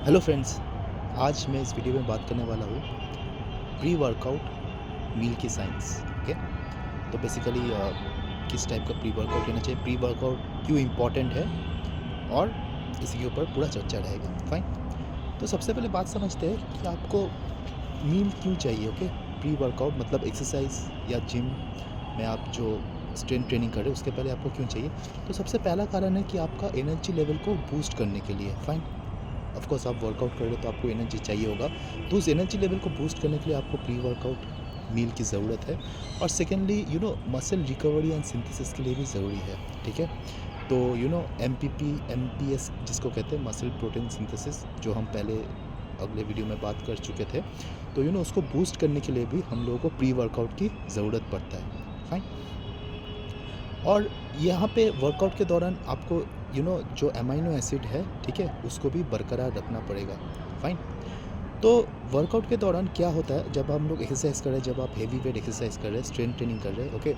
Hello friends, आज मैं इस वीडियो में बात करने वाला हूँ प्री वर्कआउट मील की साइंस। ओके, तो बेसिकली किस टाइप का प्री वर्कआउट लेना चाहिए, प्री वर्कआउट क्यों इम्पोर्टेंट है, और इसी के ऊपर पूरा चर्चा रहेगा। फाइन। तो सबसे पहले बात समझते हैं कि आपको मील क्यों चाहिए। ओके, प्री वर्कआउट मतलब एक्सरसाइज या जिम में आप जो स्ट्रेंथ ट्रेनिंग कर रहे हो उसके पहले आपको क्यों चाहिए। तो सबसे पहला कारण है कि आपका एनर्जी लेवल को बूस्ट करने के लिए। फाइन। ऑफ कोर्स आप वर्कआउट कर रहे हो तो आपको एनर्जी चाहिए होगा, तो उस एनर्जी लेवल को बूस्ट करने के लिए आपको प्री वर्कआउट मील की ज़रूरत है। और secondly muscle recovery and synthesis के लिए भी ज़रूरी है। ठीक है, तो एमपीपी एमपीएस जिसको कहते हैं मसल प्रोटीन सिंथेसिस, जो हम पहले अगले वीडियो में बात कर चुके थे, तो उसको बूस्ट करने के लिए भी हम लोगों को प्री वर्कआउट की ज़रूरत पड़ता है। फाइन। और यहाँ पे वर्कआउट के दौरान आपको जो अमाइनो एसिड है, ठीक है, उसको भी बरकरार रखना पड़ेगा। फाइन। तो वर्कआउट के दौरान क्या होता है, जब हम लोग एक्सरसाइज कर रहे हैं, जब आप हेवी वेट एक्सरसाइज कर रहे हैं, स्ट्रेंथ ट्रेनिंग कर रहे हैं, ओके,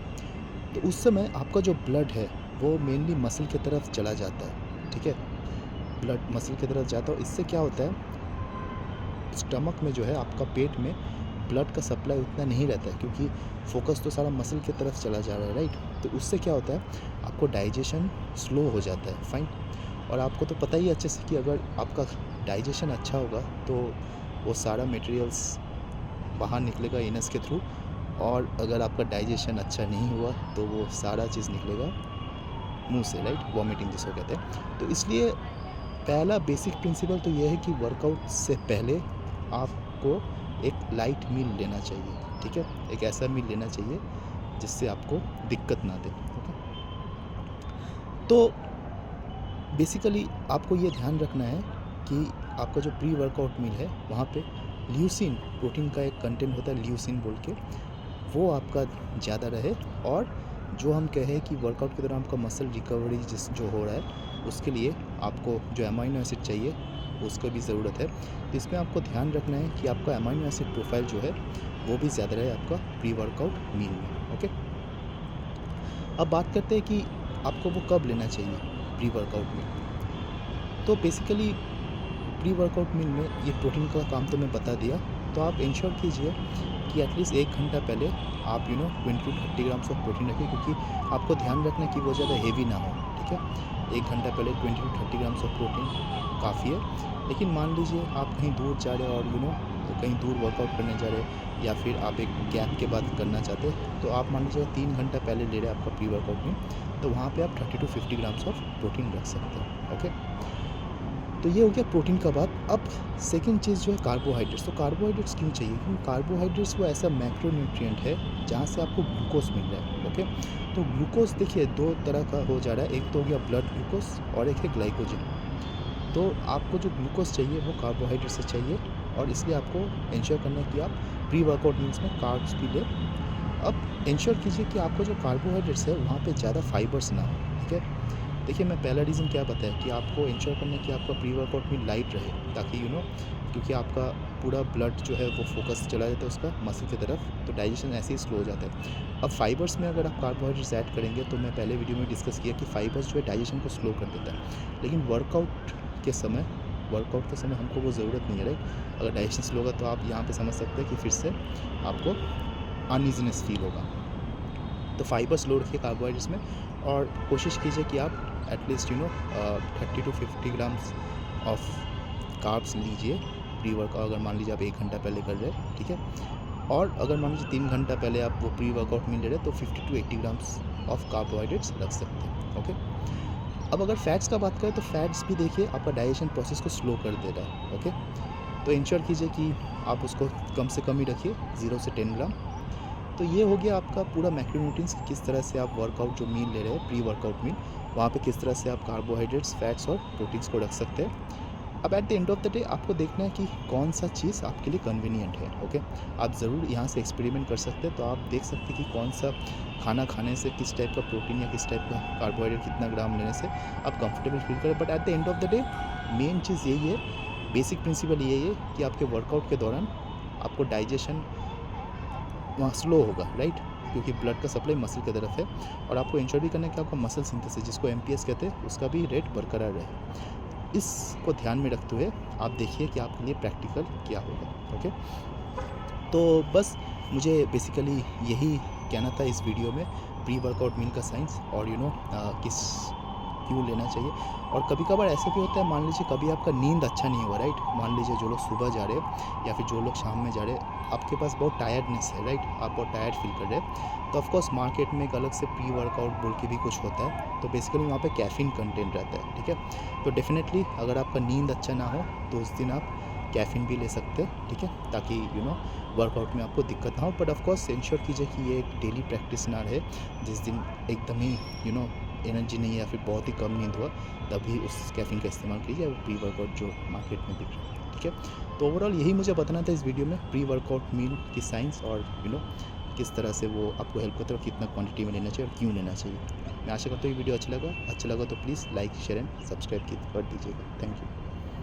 तो उस समय आपका जो ब्लड है वो मेनली मसल की तरफ चला जाता है। ठीक है, ब्लड मसल की तरफ जाता है और इससे क्या होता है, स्टमक में जो है आपका पेट में ब्लड का सप्लाई उतना नहीं रहता है, क्योंकि फोकस तो सारा मसल की तरफ चला जा रहा है, राइट। तो उससे क्या होता है, आपको डाइजेशन स्लो हो जाता है। फाइन। और आपको तो पता ही अच्छे से कि अगर आपका डाइजेशन अच्छा होगा तो वो सारा मटेरियल्स बाहर निकलेगा इनस के थ्रू, और अगर आपका डाइजेशन अच्छा नहीं हुआ तो वो सारा चीज़ निकलेगा मुंह से, राइट, वॉमिटिंग जिसको कहते हैं। तो इसलिए पहला बेसिक प्रिंसिपल तो ये है कि वर्कआउट से पहले आपको एक लाइट मील लेना चाहिए। ठीक है, एक ऐसा मील लेना चाहिए जिससे आपको दिक्कत ना दे। ओके, तो बेसिकली आपको ये ध्यान रखना है कि आपका जो प्री वर्कआउट मील है वहाँ पे ल्यूसिन प्रोटीन का एक कंटेंट होता है, ल्यूसिन बोल के, वो आपका ज़्यादा रहे। और जो हम कहें कि वर्कआउट के दौरान आपका मसल रिकवरी जो हो रहा है उसके लिए आपको जो अमाइनो एसिड चाहिए उसका भी ज़रूरत है। तो इसमें आपको ध्यान रखना है कि आपका अमाइनो एसिड प्रोफाइल जो है वो भी ज़्यादा रहे आपका प्री वर्कआउट मील में। ओके, अब बात करते हैं कि आपको वो कब लेना चाहिए प्री वर्कआउट मील। तो बेसिकली प्री वर्कआउट मील में ये प्रोटीन का काम तो मैं बता दिया, तो आप इंश्योर कीजिए कि एटलीस्ट 1 घंटा पहले आप 20 to 30 ग्राम्स ऑफ प्रोटीन रखें, क्योंकि आपको ध्यान रखना है कि वो ज़्यादा हेवी ना हो। ठीक है, 1 घंटा पहले 20 to 30 ग्राम्स ऑफ प्रोटीन काफ़ी है। लेकिन मान लीजिए आप कहीं दूर जा रहे हैं और कहीं दूर वर्कआउट करने जा रहे हैं, या फिर आप एक गैप के बाद करना चाहते हैं, तो आप मान लीजिए 3 घंटा पहले ले रहे हैं आपका प्री वर्कआउट में, तो वहाँ पर आप 30 to 50 ग्राम्स ऑफ प्रोटीन रख सकते हैं। ओके, तो ये हो गया प्रोटीन का बात। अब सेकंड चीज़ जो है कार्बोहाइड्रेट्स। तो कार्बोहाइड्रेट्स क्यों चाहिए, क्योंकि कार्बोहाइड्रेट्स वो ऐसा मैक्रोन्यूट्रिएंट है जहाँ से आपको ग्लूकोज मिल रहा है। ओके, तो ग्लूकोज देखिए 2 तरह का हो जा रहा है, एक तो हो गया ब्लड ग्लूकोज और एक है ग्लाइकोजन। तो आपको जो ग्लूकोज चाहिए वो कार्बोहाइड्रेट से चाहिए, और इसलिए आपको इंश्योर करना है कि आप प्री वर्कआउट मील्स में कार्ब्स भी लें। अब इंश्योर कीजिए कि आपका जो कार्बोहाइड्रेट्स है वहाँ पे ज़्यादा फाइबर्स ना हो। ठीक है, देखिए मैं पहला रीज़न क्या बताया कि आपको इंश्योर करना है कि आपका प्री वर्कआउट में लाइट रहे, ताकि क्योंकि आपका पूरा ब्लड जो है वो फोकस चला जाता है उसका मसल की तरफ, तो डाइजेशन ऐसे ही स्लो हो जाता है। अब फाइबर्स में अगर आप कार्बोहाइड्रेट्स ऐड करेंगे, तो मैं पहले वीडियो में डिस्कस किया कि फाइबर्स जो है डाइजेशन को स्लो कर देता है, लेकिन वर्कआउट के समय हमको वो ज़रूरत नहीं है, राइट। अगर डाइजेशन स्लो होगा तो आप यहाँ पर समझ सकते हैं कि फिर से आपको अनईजीनेस फील होगा। तो फाइबर्स लो रखिए कार्बोहाइड्रेट्स में, और कोशिश कीजिए कि आप at least 30 to 50 grams of carbs लीजिए प्री वर्कआउट, अगर मान लीजिए आप 1 घंटा पहले कर रहे हैं। ठीक है, और अगर मान लीजिए 3 घंटा पहले आप वो प्री वर्कआउट मील ले रहे हैं, तो 50 to 80 ग्राम्स ऑफ कार्बोहाइड्रेट्स रख सकते हैं। ओके, अब अगर फैट्स का बात करें तो फैट्स भी देखिए आपका डाइजेशन प्रोसेस को स्लो कर दे रहा है। ओके, तो इंश्योर कीजिए कि आप उसको कम से कम ही रखिए, 0 से 10 ग्राम। तो ये हो गया आपका पूरा मैक्रोन्यूट्रिएंट्स, किस तरह से आप वर्कआउट जो मील ले रहे हैं प्री वर्कआउट मील, वहाँ पे किस तरह से आप कार्बोहाइड्रेट्स, फैट्स और प्रोटीन्स को रख सकते हैं। अब eight the end of the day आपको देखना है कि कौन सा चीज़ आपके लिए कन्वीनियंट है। ओके, आप ज़रूर यहाँ से एक्सपेरिमेंट कर सकते हैं, तो आप देख सकते हैं कि कौन सा खाना खाने से किस टाइप का प्रोटीन या किस टाइप का कार्बोहाइड्रेट कितना ग्राम लेने से आप कंफर्टेबल फील करें। But at the end of the day main चीज़ यही है, बेसिक प्रिंसिपल यही है कि आपके वर्कआउट के दौरान आपको डाइजेशन वहाँ स्लो होगा, राइट, क्योंकि ब्लड का सप्लाई मसल की तरफ है, और आपको इंश्योर भी करना है कि आपका मसल सिंथेसिस जिसको एमपीएस कहते हैं उसका भी रेट बरकरार रहे। इसको ध्यान में रखते हुए आप देखिए कि आपके लिए प्रैक्टिकल क्या होगा। ओके, तो बस मुझे बेसिकली यही कहना था इस वीडियो में, प्री वर्कआउट मील का साइंस और किस क्यों लेना चाहिए। और कभी कभार ऐसे भी होता है, मान लीजिए कभी आपका नींद अच्छा नहीं हुआ, राइट। मान लीजिए जो लोग सुबह जा रहे हैं या फिर जो लोग शाम में जा रहे हैं, आपके पास बहुत टायर्डनेस है, राइट, आप बहुत टायर्ड फील कर रहे हैं, तो ऑफकोर्स मार्केट में एक अलग से प्री वर्कआउट बोल के भी कुछ होता है, तो बेसिकली वहाँ पे कैफ़ीन कंटेंट रहता है, ठीक है। तो डेफिनेटली अगर आपका नींद अच्छा ना हो तो उस दिन आप कैफ़ीन भी ले सकते हैं, ठीक है, ताकि वर्कआउट में आपको दिक्कत ना हो। बट ऑफकोर्स इंश्योर कीजिए कि ये एक डेली प्रैक्टिस ना रहे, जिस दिन एकदम ही एनर्जी नहीं है या फिर बहुत ही कम नींद हुआ, तभी उस कैफ़ीन का इस्तेमाल कीजिए, वो प्री वर्कआउट जो मार्केट में बिक रहा है, ठीक है। तो ओवरऑल यही मुझे बताना था इस वीडियो में, प्री वर्कआउट मील की साइंस और किस तरह से वो आपको हेल्प करता है और कितना क्वांटिटी में लेना चाहिए और क्यों लेना चाहिए। मैं आशा करता हूँ ये वीडियो अच्छा लगा तो please like share and subscribe कर दीजिएगा। Thank you.